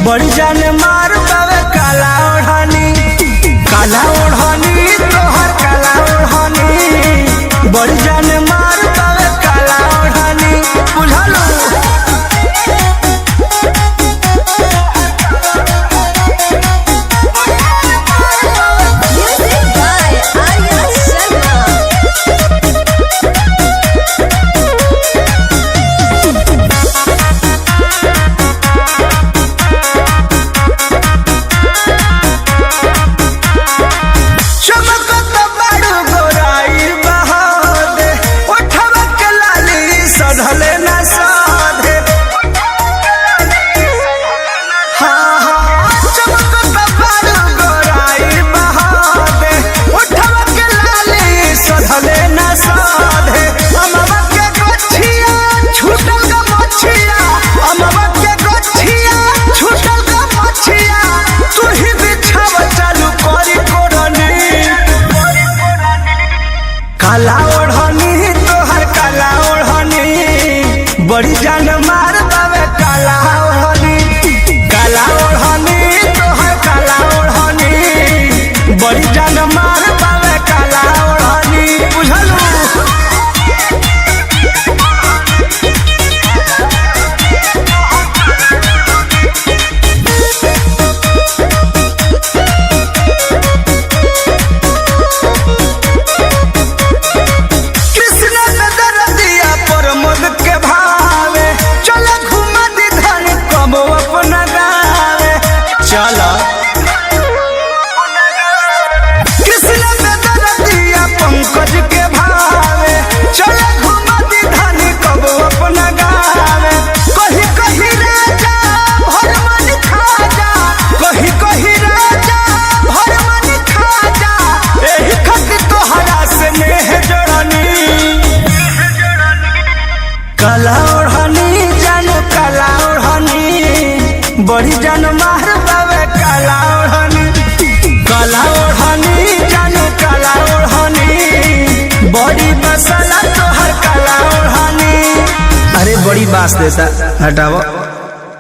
बड़ी जान मार बावे काला ओढ़नी तोहर काला ओढ़नी बड़ी जान मार बावे काला ओढ़नी बुझलो। काला ओढ़नी तोहर काला ओढ़नी बड़ी जान मार बावे काला ओढ़नी तोहर काला ओढ़नी बड़ी जान मार बावे काला ओढ़नी बुझलो। चला कृष्ण में दरदिया पंकज के भावे चला घुमा दी धनी कब अपना गावे कहीं कहीं राजा भर मन खा जा कहीं राजा भर मन खा जा एही खातिर तोहरा से नेह जोड़नी काला ओढ़नी जानो काला ओढ़नी बड़ी जान मार बावे काला ओढ़नी जानो काला ओढ़नी बड़ी मसाला तोहर काला ओढ़नी। अरे बड़ी बास देता हटाओ।